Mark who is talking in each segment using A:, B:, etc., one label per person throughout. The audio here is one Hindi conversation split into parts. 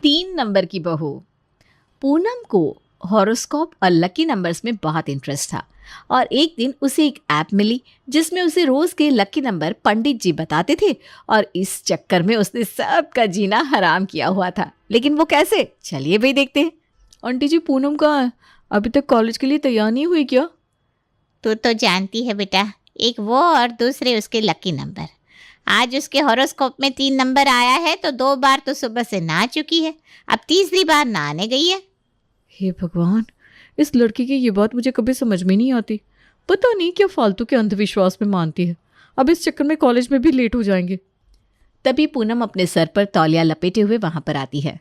A: 3 नंबर की बहू। पूनम को हॉरोस्कोप और लकी नंबर्स में बहुत इंटरेस्ट था और एक दिन उसे एक ऐप मिली जिसमें उसे रोज के लकी नंबर पंडित जी बताते थे और इस चक्कर में उसने सबका जीना हराम किया हुआ था। लेकिन वो कैसे, चलिए भाई देखते हैं। आंटी जी, पूनम कहाँ है? अभी तक कॉलेज के लिए तैयार नहीं हुई क्या?
B: तू तो जानती है बेटा, एक वो और दूसरे उसके लकी नंबर। आज उसके हॉरोस्कोप में 3 नंबर आया है तो 2 बार तो सुबह से नहा चुकी है, अब तीसरी बार नहाने गई है।
A: हे भगवान, इस लड़की की ये बात मुझे कभी समझ में नहीं आती। पता नहीं क्या फालतू के अंधविश्वास में मानती है। अब इस चक्कर में कॉलेज में भी लेट हो जाएंगे। तभी पूनम अपने सर पर तौलिया लपेटे हुए वहां पर आती है।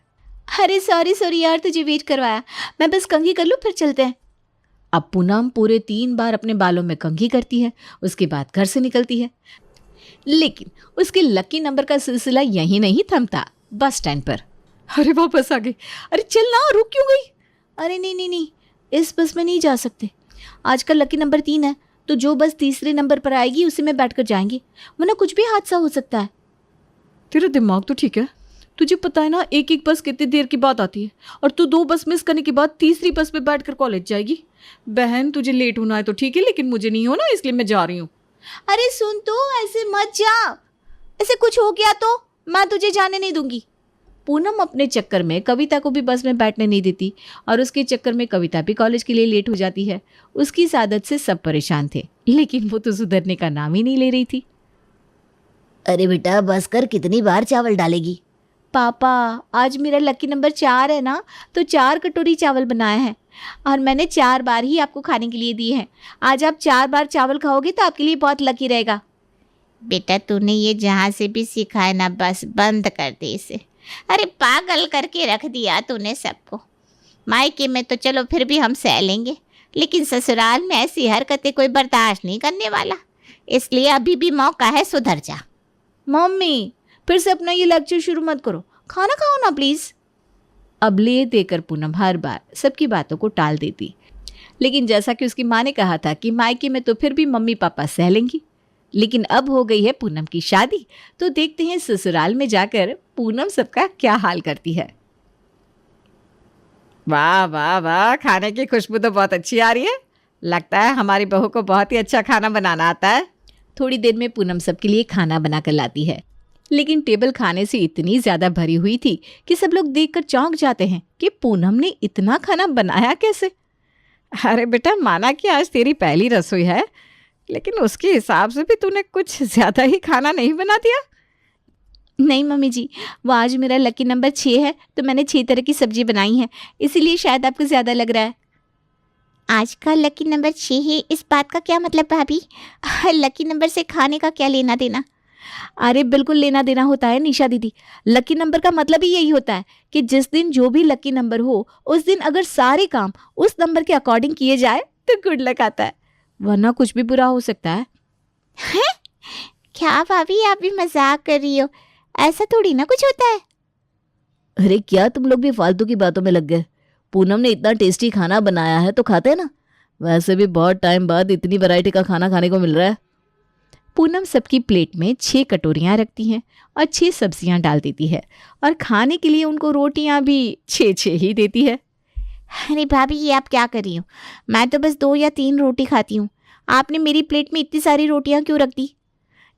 A: अरे सॉरी यार, तुझे वेट करवाया। मैं बस कंघी कर लूँ फिर चलते हैं। अब पूनम पूरे 3 बार अपने बालों में कंघी करती है, उसके बाद घर से निकलती है। लेकिन उसके लकी नंबर का सिलसिला यहीं नहीं थमता, बस स्टैंड पर। अरे वापस आ गई। अरे चल ना, रुक क्यों गई? अरे नहीं, इस बस में नहीं जा सकते। आज का लकी नंबर 3 है तो जो बस तीसरे नंबर पर आएगी उसी में बैठकर जाएंगे, वरना कुछ भी हादसा हो सकता है। तेरा दिमाग तो ठीक है? तुझे पता है ना एक एक बस कितनी देर की बात आती है और तू 2 बस मिस करने के बाद तीसरी बस में बैठकर कॉलेज जाएगी। बहन, तुझे लेट होना है तो ठीक है, लेकिन मुझे नहीं होना, इसलिए मैं जा रही हूँ। अरे सुन तो, ऐसे मत जा, ऐसे कुछ हो गया तो मैं तुझे जाने नहीं दूंगी। पूनम अपने चक्कर में कविता को भी बस में बैठने नहीं देती और उसके चक्कर में कविता भी कॉलेज के लिए लेट हो जाती है। उसकी इस आदत से सब परेशान थे, लेकिन वो तो सुधरने का नाम ही नहीं ले रही थी।
C: अरे बेटा, बस कर, कितनी बार चावल डालेगी?
A: पापा, आज मेरा लकी नंबर 4 है ना, तो 4 कटोरी चावल बनाए हैं और मैंने 4 बार ही आपको खाने के लिए दिए हैं। आज आप 4 बार चावल खाओगे तो आपके लिए बहुत लकी रहेगा।
B: बेटा, तूने ये जहाँ से भी सीखा है ना, बस बंद कर दे इसे। अरे पागल करके रख दिया तूने सबको। मायके में तो चलो फिर भी हम सह लेंगे, लेकिन ससुराल में ऐसी हरकतें कोई बर्दाश्त नहीं करने वाला, इसलिए अभी भी मौका है, सुधर जा।
A: मम्मी, फिर से अपना ये लेक्चर शुरू मत करो, खाना खाओ ना प्लीज। अब ले देकर पूनम हर बार सबकी बातों को टाल देती, लेकिन जैसा कि उसकी माँ ने कहा था कि मायके में तो फिर भी मम्मी पापा सह लेंगी, लेकिन अब हो गई है पूनम की शादी, तो देखते हैं ससुराल में जाकर पूनम सबका क्या हाल करती है। वाह वाह वाह, खाने की खुशबू तो बहुत अच्छी आ रही है। लगता है हमारी बहू को बहुत ही अच्छा खाना बनाना आता है। थोड़ी देर में पूनम सबके लिए खाना बनाकर लाती है, लेकिन टेबल खाने से इतनी ज्यादा भरी हुई थी कि सब लोग देखकर चौंक जाते हैं कि पूनम ने इतना खाना बनाया कैसे। अरे बेटा, माना कि आज तेरी पहली रसोई है, लेकिन उसके हिसाब से भी तूने कुछ ज्यादा ही खाना नहीं बना दिया। नहीं मम्मी जी, वो आज मेरा लकी नंबर 6 है तो मैंने 6 तरह की सब्जी बनाई है, इसीलिए शायद आपको ज्यादा लग रहा है।
B: आज का लकी नंबर 6 है, इस बात का क्या मतलब भाभी? लकी नंबर से खाने का क्या लेना देना?
A: अरे बिल्कुल लेना देना होता है निशा दीदी। लकी नंबर का मतलब ही यही होता है कि जिस दिन जो भी लकी नंबर हो उस दिन अगर सारे काम उस नंबर के अकॉर्डिंग किए जाए तो गुड लक आता है, वरना कुछ भी बुरा हो सकता है।
B: हैं? क्या भाभी, आप भी मजाक कर रही हो? ऐसा थोड़ी ना कुछ होता है।
C: अरे क्या तुम लोग भी फालतू की बातों में लग गए? पूनम ने इतना टेस्टी खाना बनाया है तो खाते हैं ना। वैसे भी बहुत टाइम बाद इतनी वैरायटी का खाना खाने को मिल रहा है। पूनम सबकी प्लेट में 6 कटोरियाँ रखती हैं और 6 सब्जियाँ डाल देती है और खाने के लिए उनको रोटियाँ भी 6 ही देती है।
B: अरे भाभी, ये आप क्या कर रही हो? मैं तो बस 2 या 3 रोटी खाती हूँ, आपने मेरी प्लेट में इतनी सारी रोटियाँ क्यों रख दी?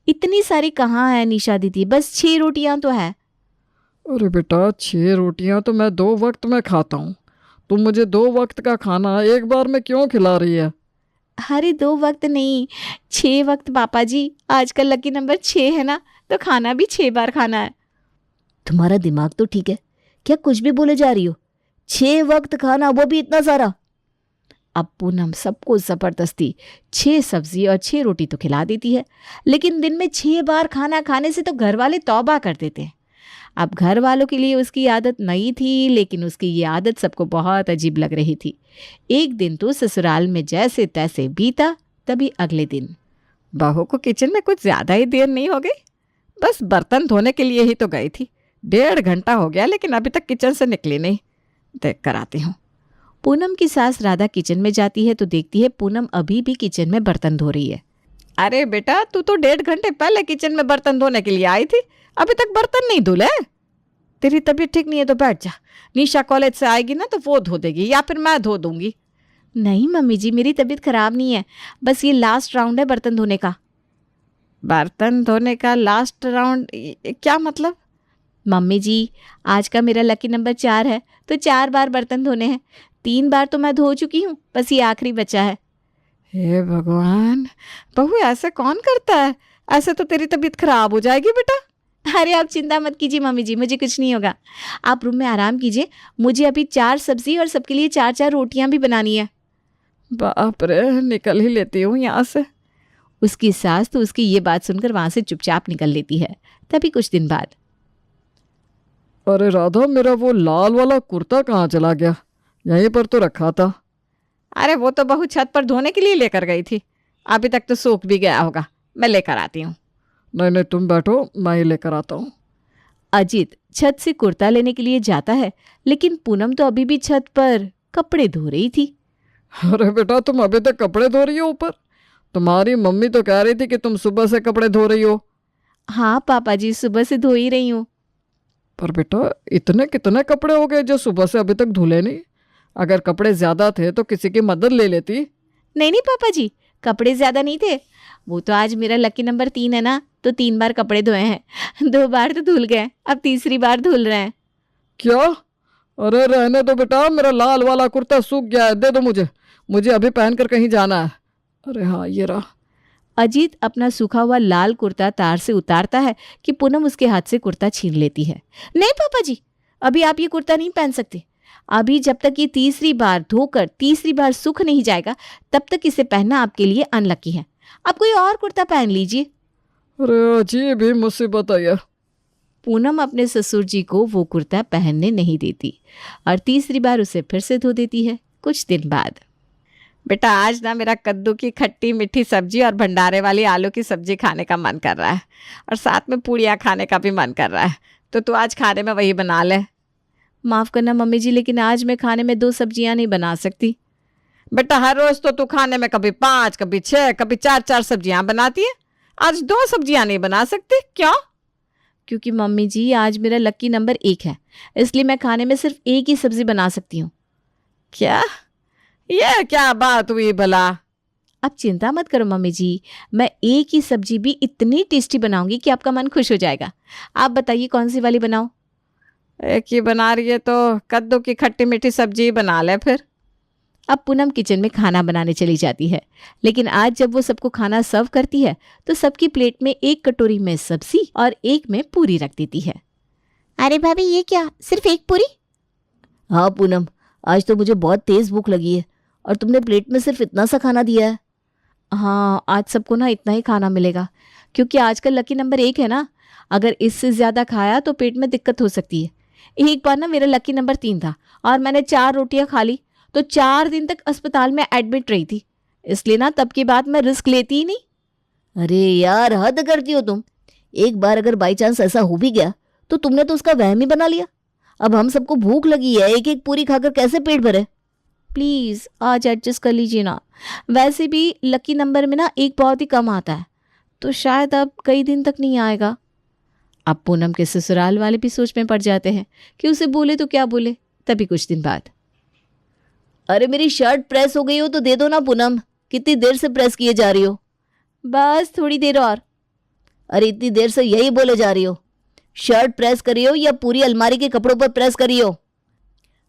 A: इतनी सारी कहाँ है निशा दीदी, बस 6 रोटियाँ तो है।
D: अरे बेटा, 6 रोटियां तो मैं 2 वक्त में खाता हूँ, तुम मुझे 2 वक्त का खाना एक बार में क्यों खिला रही है?
A: अरे 2 वक्त नहीं, 6 वक्त पापा जी। आज का लकी नंबर 6 है ना, तो खाना भी 6 बार खाना है।
C: तुम्हारा दिमाग तो ठीक है, क्या कुछ भी बोले जा रही हो? 6 वक्त खाना, वो भी इतना सारा?
A: अब पूनम सबको जबरदस्ती 6 सब्जी और 6 रोटी तो खिला देती है, लेकिन दिन में 6 बार खाना खाने से तो घर वाले तौबा कर देते हैं। अब घर वालों के लिए उसकी आदत नई थी, लेकिन उसकी ये आदत सबको बहुत अजीब लग रही थी। एक दिन तो ससुराल में जैसे तैसे बीता, तभी अगले दिन बहू को किचन में कुछ ज़्यादा ही देर नहीं हो गई। बस बर्तन धोने के लिए ही तो गई थी, 1.5 घंटा हो गया लेकिन अभी तक किचन से निकली नहीं। देख कर आती हूँ। पूनम की सास राधा किचन में जाती है तो देखती है पूनम अभी भी किचन में बर्तन धो रही है। अरे बेटा, तू तो 1.5 घंटे पहले किचन में बर्तन धोने के लिए आई थी, अभी तक बर्तन नहीं धुले? तेरी तबीयत ठीक नहीं है तो बैठ जा। निशा कॉलेज से आएगी ना तो वो धो देगी या फिर मैं धो दूंगी।
C: नहीं मम्मी जी, मेरी तबीयत खराब नहीं है, बस ये लास्ट राउंड है बर्तन धोने का।
A: बर्तन धोने का लास्ट राउंड? क्या मतलब?
C: मम्मी जी, आज का मेरा लकी नंबर 4 है तो 4 बार बर्तन धोने हैं। 3 बार तो मैं धो चुकी हूँ, बस ये आखिरी बचा है।
A: हे भगवान, बहू ऐसे कौन करता है? ऐसे तो तेरी तबीयत खराब हो जाएगी बेटा।
C: अरे आप चिंता मत कीजिए मम्मी जी, मुझे कुछ नहीं होगा। आप रूम में आराम कीजिए, मुझे अभी 4 सब्जी और सबके लिए 4-4 रोटियां भी बनानी है।
A: बाप रे, निकल ही लेती हूँ यहाँ से।
C: उसकी सास तो उसकी ये बात सुनकर वहां से चुपचाप निकल लेती है। तभी कुछ दिन बाद,
D: अरे राधा, मेरा वो लाल वाला कुर्ता कहाँ चला गया? यहीं पर तो रखा था।
A: अरे वो तो बहू छत पर धोने के लिए लेकर गई थी, अभी तक तो सूख भी गया होगा। मैं लेकर आती हूँ।
D: नहीं नहीं, तुम बैठो, मैं ही लेकर आता हूँ।
C: अजीत छत से कुर्ता लेने के लिए जाता है, लेकिन पूनम तो अभी भी छत पर कपड़े धो रही थी।
D: अरे बेटा, तुम अभी तक कपड़े धो रही हो ऊपर? तुम्हारी मम्मी तो कह रही थी कि तुम सुबह से कपड़े धो रही हो।
C: हाँ पापा जी, सुबह से धो ही रही हूँ।
D: पर बेटा, इतने कितने कपड़े हो गए जो सुबह से अभी तक धुले नहीं? अगर कपड़े ज्यादा थे तो किसी की मदद ले लेती।
C: नहीं नहीं पापा जी, कपड़े ज्यादा नहीं थे। वो तो आज मेरा लकी नंबर 3 है ना, तो 3 बार कपड़े धोए हैं। 2 बार तो धुल गए, अब तीसरी बार धुल रहे हैं।
D: क्या? अरे रहने दो बेटा, मेरा लाल वाला कुर्ता सूख गया है, दे दो मुझे। मुझे अभी पहनकर कहीं जाना है। अरे हाँ, ये रहा।
C: अजीत अपना सूखा हुआ लाल कुर्ता तार से उतारता है कि पूनम उसके हाथ से कुर्ता छीन लेती है। नहीं पापा जी, अभी आप ये कुर्ता नहीं पहन सकते। अभी जब तक ये तीसरी बार धोकर तीसरी बार सूख नहीं जाएगा, तब तक इसे पहनना आपके लिए अनलकी है। आप कोई और कुर्ता पहन लीजिए।
D: अरे अजीब ही मुसीबत है ये।
C: पूनम अपने ससुर जी को वो कुर्ता पहनने नहीं देती और तीसरी बार उसे फिर से धो देती है। कुछ दिन बाद,
A: बेटा आज ना मेरा कद्दू की खट्टी मीठी सब्जी और भंडारे वाली आलू की सब्जी खाने का मन कर रहा है, और साथ में पूड़ियाँ खाने का भी मन कर रहा है। तो तू आज खाने में वही बना ले।
C: माफ़ करना मम्मी जी, लेकिन आज मैं खाने में 2 सब्जियां नहीं बना सकती।
A: बेटा हर रोज तो तू खाने में कभी 5, कभी 6, कभी 4-4 सब्जियां बनाती है। आज 2 सब्जियां नहीं बना सकती क्यों?
C: क्योंकि मम्मी जी आज मेरा लकी नंबर 1 है, इसलिए मैं खाने में सिर्फ एक ही सब्जी बना सकती हूँ।
A: क्या? ये क्या बात हुई भला?
C: अब चिंता मत करो मम्मी जी, मैं एक ही सब्जी भी इतनी टेस्टी बनाऊंगी कि आपका मन खुश हो जाएगा। आप बताइए कौन सी वाली बनाऊं?
A: एक ही बना रही है तो कद्दू की खट्टी मीठी सब्जी बना ले फिर।
C: अब पूनम किचन में खाना बनाने चली जाती है, लेकिन आज जब वो सबको खाना सर्व करती है तो सबकी प्लेट में एक कटोरी में सब्जी और एक में पूरी रख देती है।
B: अरे भाभी, ये क्या, सिर्फ एक पूरी?
C: हाँ पूनम, आज तो मुझे बहुत तेज भूख लगी है और तुमने प्लेट में सिर्फ इतना सा खाना दिया है। हाँ, आज सबको ना इतना ही खाना मिलेगा, क्योंकि आजकल लकी नंबर 1 है ना। अगर इससे ज़्यादा खाया तो पेट में दिक्कत हो सकती है। एक बार ना मेरा लकी नंबर 3 था और मैंने 4 रोटियां खा ली तो 4 दिन तक अस्पताल में एडमिट रही थी। इसलिए ना तब के बाद मैं रिस्क लेती ही नहीं। अरे यार, हद करती हो तुम। एक बार अगर बाई चांस ऐसा हो भी गया तो तुमने तो उसका वहम ही बना लिया। अब हम सबको भूख लगी है, एक एक पूरी खाकर कैसे पेट भरे? प्लीज़ आज एडजस्ट कर लीजिए ना। वैसे भी लकी नंबर में ना 1 बहुत ही कम आता है, तो शायद अब कई दिन तक नहीं आएगा। अब पूनम के ससुराल वाले भी सोच में पड़ जाते हैं कि उसे बोले तो क्या बोले। तभी कुछ दिन बाद, अरे मेरी शर्ट प्रेस हो गई हो तो दे दो ना पूनम, कितनी देर से प्रेस किए जा रही हो? बस थोड़ी देर और। अरे इतनी देर से यही बोले जा रही हो, शर्ट प्रेस करी हो या पूरी अलमारी के कपड़ों पर प्रेस करी हो?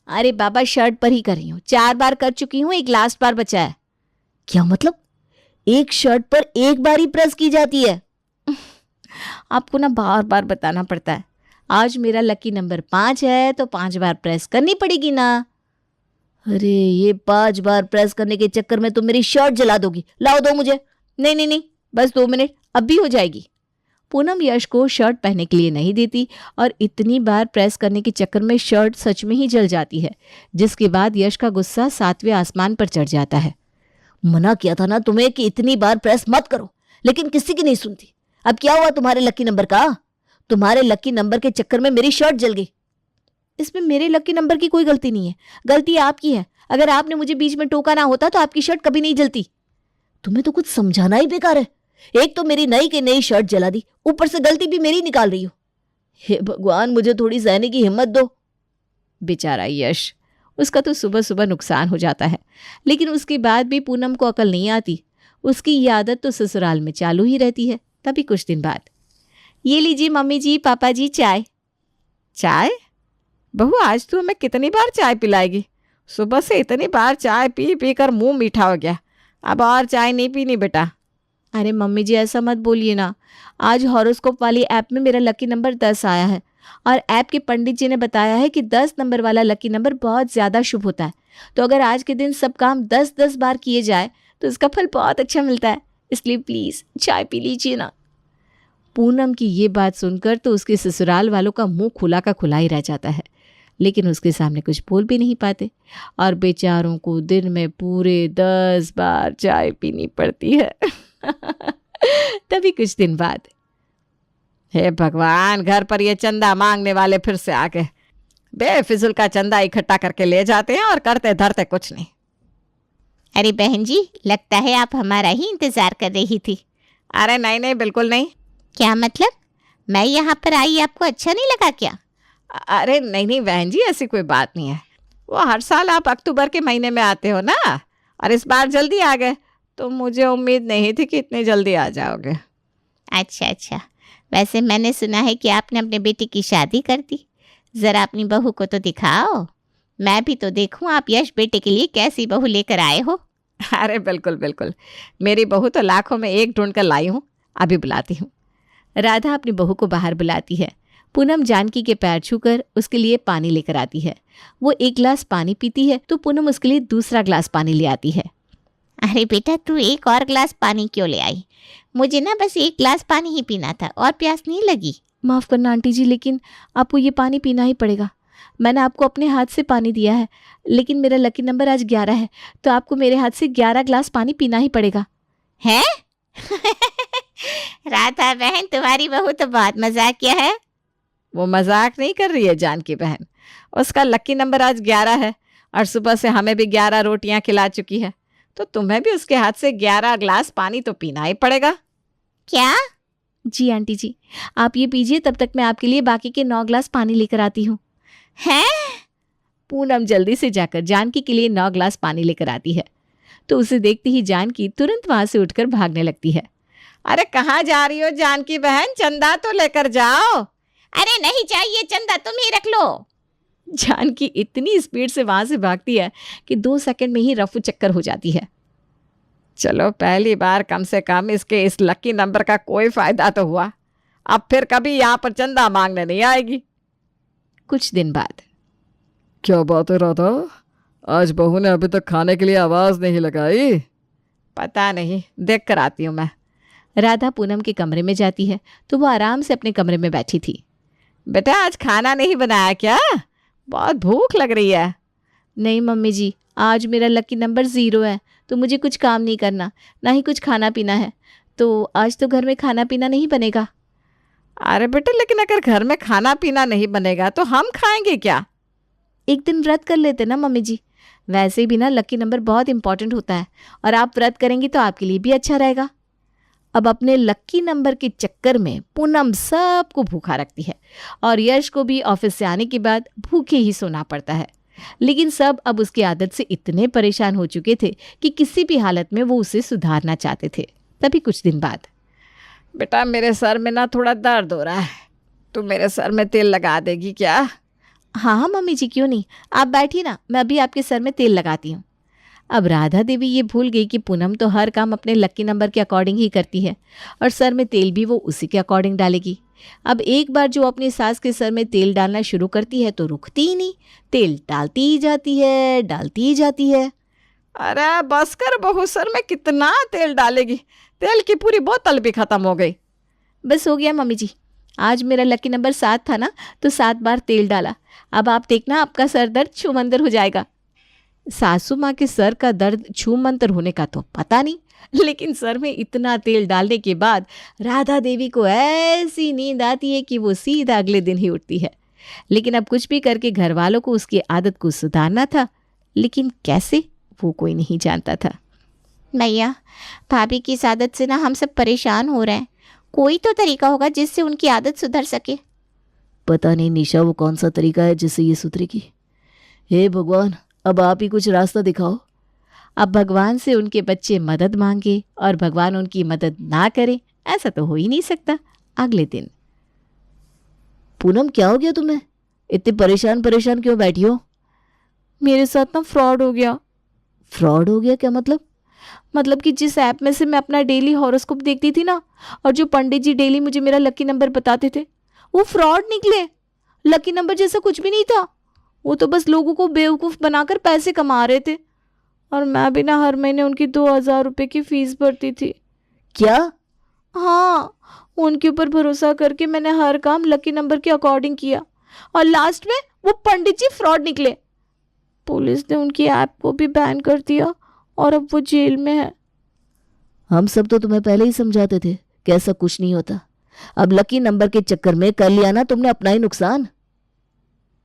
C: अरे बाबा, शर्ट पर ही कर रही हूँ, 4 बार कर चुकी हूँ, एक लास्ट बार बचा है। क्या मतलब? एक शर्ट पर 1 बार ही प्रेस की जाती है? आपको ना बार बार बताना पड़ता है। आज मेरा लकी नंबर 5 है तो 5 बार प्रेस करनी पड़ेगी ना। अरे ये 5 बार प्रेस करने के चक्कर में तुम मेरी शर्ट जला दोगी। लाओ दो मुझे। नहीं नहीं नहीं, बस 2 मिनट, अब भी हो जाएगी। पूनम यश को शर्ट पहनने के लिए नहीं देती और इतनी बार प्रेस करने के चक्कर में शर्ट सच में ही जल जाती है, जिसके बाद यश का गुस्सा 7वें आसमान पर चढ़ जाता है। मना किया था ना तुम्हें कि इतनी बार प्रेस मत करो, लेकिन किसी की नहीं सुनती। अब क्या हुआ तुम्हारे लकी नंबर का? तुम्हारे लकी नंबर के चक्कर में मेरी शर्ट जल गई। इसमें मेरे लकी नंबर की कोई गलती नहीं है, गलती आपकी है। अगर आपने मुझे बीच में टोका ना होता तो आपकी शर्ट कभी नहीं जलती। तुम्हें तो कुछ समझाना ही बेकार है। एक तो मेरी नई की नई शर्ट जला दी, ऊपर से गलती भी मेरी निकाल रही हो। हे भगवान, मुझे थोड़ी सहने की हिम्मत दो।
A: बेचारा यश, उसका तो सुबह सुबह नुकसान हो जाता है, लेकिन उसके बाद भी पूनम को अकल नहीं आती। उसकी ये आदत तो ससुराल में चालू ही रहती है। तभी कुछ दिन बाद, ये लीजिए मम्मी जी, पापा जी, चाय।
D: चाय? बहू, आज तू हमें कितनी बार चाय पिलाएगी? सुबह से इतनी बार चाय पी पी कर मुंह मीठा हो गया। अब और चाय नहीं पीनी बेटा।
A: अरे मम्मी जी, ऐसा मत बोलिए ना। आज हॉरोस्कोप वाली ऐप में मेरा लकी नंबर 10 आया है और ऐप के पंडित जी ने बताया है कि 10 नंबर वाला लकी नंबर बहुत ज़्यादा शुभ होता है। तो अगर आज के दिन सब काम 10-10 बार किए जाए तो इसका फल बहुत अच्छा मिलता है। इसलिए प्लीज़ चाय पी लीजिए ना। पूनम की ये बात सुनकर तो उसके ससुराल वालों का मुंह खुला का खुला ही रह जाता है, लेकिन उसके सामने कुछ बोल भी नहीं पाते और बेचारों को दिन में पूरे 10 बार चाय पीनी पड़ती है। तभी कुछ दिन बाद,
D: हे भगवान, घर पर ये चंदा मांगने वाले फिर से आ गए। बेफिजुल का चंदा इकट्ठा करके ले जाते हैं और करते धरते कुछ नहीं।
B: अरे बहन जी, लगता है आप हमारा ही इंतजार कर रही थी।
D: अरे नहीं नहीं, बिल्कुल नहीं।
B: क्या मतलब? मैं यहाँ पर आई, आपको अच्छा नहीं लगा क्या?
D: अरे नहीं नहीं बहन जी, ऐसी कोई बात नहीं है। वो हर साल आप अक्टूबर के महीने में आते हो ना, और इस बार जल्दी आ गए तो मुझे उम्मीद नहीं थी कि इतनी जल्दी आ जाओगे।
B: अच्छा, वैसे मैंने सुना है कि आपने अपने बेटे की शादी कर दी। ज़रा अपनी बहू को तो दिखाओ, मैं भी तो देखूं आप यश बेटे के लिए कैसी बहू लेकर आए हो।
D: अरे बिल्कुल बिल्कुल, मेरी बहू तो लाखों में एक ढूंढ कर लाई हूँ, अभी बुलाती हूँ।
A: राधा अपनी बहू को बाहर बुलाती है। पूनम जानकी के पैर छूकर उसके लिए पानी लेकर आती है। वो एक गिलास पानी पीती है तो पूनम उसके लिए दूसरा ग्लास पानी ले आती है।
B: अरे बेटा, तू एक और गिलास पानी क्यों ले आई? मुझे ना बस एक गिलास पानी ही पीना था और प्यास नहीं लगी।
A: माफ़ करना आंटी जी, लेकिन आपको ये पानी पीना ही पड़ेगा। मैंने आपको अपने हाथ से पानी दिया है, लेकिन मेरा लकी नंबर आज 11 है, तो आपको मेरे हाथ से 11 ग्लास पानी पीना ही पड़ेगा।
B: है? राधा बहन, तुम्हारी बहू तो बहुत मजाक किया है।
D: वो मजाक नहीं कर रही है जानकी बहन। उसका लकी नंबर आज 11 है और सुबह से हमें भी 11 रोटियां खिला चुकी है, तो तुम्हें भी उसके हाथ से 11 ग्लास पानी तो पीना ही पड़ेगा।
B: क्या?
A: जी आंटी जी, आप ये पीजिए, तब तक मैं आपके लिए बाकी के 9 ग्लास पानी लेकर आती हूँ।
B: है?
A: पूनम जल्दी से जाकर जानकी के लिए 9 ग्लास पानी लेकर आती है, तो उसे देखते ही जानकी तुरंत वहां से उठकर भागने लगती है।
D: अरे कहाँ जा रही हो जानकी बहन? चंदा तो लेकर जाओ।
B: अरे नहीं चाहिए चंदा, तुम ही रख लो।
A: जानकी इतनी स्पीड से वहां से भागती है कि 2 सेकंड में ही रफू चक्कर हो जाती है।
D: चलो, पहली बार कम से कम इसके इस लकी नंबर का कोई फायदा तो हुआ। अब फिर कभी यहाँ पर चंदा मांगने नहीं आएगी।
A: कुछ दिन बाद,
D: क्या बात है राधा, आज बहू ने अभी तक खाने के लिए आवाज नहीं लगाई? पता नहीं, देख कर आती हूँ मैं।
A: राधा पूनम के कमरे में जाती है तो वो आराम से अपने कमरे में बैठी थी।
D: बेटा, आज खाना नहीं बनाया क्या? बहुत भूख लग रही है।
A: नहीं मम्मी जी, आज मेरा लकी नंबर 0 है, तो मुझे कुछ काम नहीं करना, ना ही कुछ खाना पीना है, तो आज तो घर में खाना पीना नहीं बनेगा।
D: अरे बेटा, लेकिन अगर घर में खाना पीना नहीं बनेगा तो हम खाएंगे क्या?
A: एक दिन व्रत कर लेते ना मम्मी जी। वैसे भी ना लकी नंबर बहुत इंपॉर्टेंट होता है, और आप व्रत करेंगी तो आपके लिए भी अच्छा रहेगा। अब अपने लकी नंबर के चक्कर में पूनम सबको भूखा रखती है और यश को भी ऑफिस से आने के बाद भूखे ही सोना पड़ता है। लेकिन सब अब उसकी आदत से इतने परेशान हो चुके थे कि किसी भी हालत में वो उसे सुधारना चाहते थे। तभी कुछ दिन बाद,
D: बेटा, मेरे सर में ना थोड़ा दर्द हो रहा है, तू मेरे सर में तेल लगा देगी क्या?
A: हाँ मम्मी जी, क्यों नहीं, आप बैठिए ना, मैं अभी आपके सर में तेल लगाती हूँ। अब राधा देवी ये भूल गई कि पूनम तो हर काम अपने लकी नंबर के अकॉर्डिंग ही करती है और सर में तेल भी वो उसी के अकॉर्डिंग डालेगी। अब एक बार जो अपनी सास के सर में तेल डालना शुरू करती है तो रुकती ही नहीं, तेल डालती ही जाती है, डालती ही जाती है।
D: अरे बस कर बहू, सर में कितना तेल डालेगी? तेल की पूरी बोतल भी खत्म हो गई।
A: बस हो गया मम्मी जी, आज मेरा लकी नंबर 7 था ना, तो 7 बार तेल डाला। अब आप देखना, आपका सर दर्द छूमंतर हो जाएगा। सासू माँ के सर का दर्द छूमंतर होने का तो पता नहीं, लेकिन सर में इतना तेल डालने के बाद राधा देवी को ऐसी नींद आती है कि वो सीधा अगले दिन ही उठती है। लेकिन अब कुछ भी करके घर वालों को उसकी आदत को सुधारना था, लेकिन कैसे, वो कोई नहीं जानता था।
B: भैया, भाभी की इस आदत से ना हम सब परेशान हो रहे हैं। कोई तो तरीका होगा जिससे उनकी आदत सुधर सके।
C: पता नहीं निशा वो कौन सा तरीका है जिससे ये सुधरेगी। हे भगवान, अब आप ही कुछ रास्ता दिखाओ।
D: अब भगवान से उनके बच्चे मदद मांगे और भगवान उनकी मदद ना करे, ऐसा तो हो ही नहीं सकता। अगले दिन
C: पूनम क्या हो गया तुम्हें? इतनी परेशान परेशान क्यों बैठी हो?
A: मेरे साथ ना फ्रॉड हो गया।
C: फ्रॉड हो गया क्या मतलब?
A: मतलब कि जिस ऐप में से मैं अपना डेली हॉरोस्कोप देखती थी ना, और जो पंडित जी डेली मुझे मेरा लकी नंबर बताते थे, वो फ्रॉड निकले। लकी नंबर जैसा कुछ भी नहीं था। वो तो बस लोगों को बेवकूफ़ बनाकर पैसे कमा रहे थे, और मैं भी ना हर महीने उनकी 2,000 रुपये की फीस भरती थी।
C: क्या?
A: हाँ, उनके ऊपर भरोसा करके मैंने हर काम लकी नंबर के अकॉर्डिंग किया, और लास्ट में वो पंडित जी फ्रॉड निकले। पुलिस ने उनकी ऐप को भी बैन कर दिया और अब वो जेल में है।
C: हम सब तो तुम्हें पहले ही समझाते थे कि ऐसा कुछ नहीं होता। अब लकी नंबर के चक्कर में कर लिया ना तुमने अपना ही नुकसान।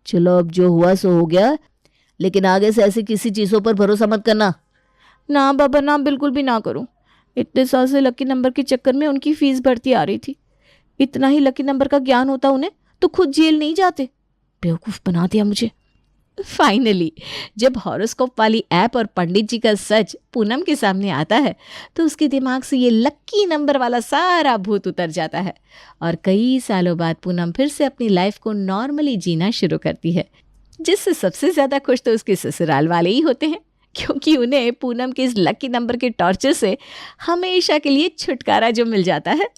C: चलो, अब जो हुआ सो हो गया, लेकिन आगे से ऐसी किसी चीज़ों पर भरोसा मत करना।
A: ना बाबा ना, बिल्कुल भी ना करूं। इतने साल से लकी नंबर के चक्कर में उनकी फीस बढ़ती आ रही थी। इतना ही लकी नंबर का ज्ञान होता उन्हें तो खुद जेल नहीं जाते। बेवकूफ़ बना दिया मुझे।
D: फाइनली जब हॉरोस्कोप वाली ऐप और पंडित जी का सच पूनम के सामने आता है तो उसके दिमाग से ये लक्की नंबर वाला सारा भूत उतर जाता है, और कई सालों बाद पूनम फिर से अपनी लाइफ को नॉर्मली जीना शुरू करती है, जिससे सबसे ज़्यादा खुश तो उसके ससुराल वाले ही होते हैं, क्योंकि उन्हें पूनम के इस लकी नंबर के टॉर्चर से हमेशा के लिए छुटकारा जो मिल जाता है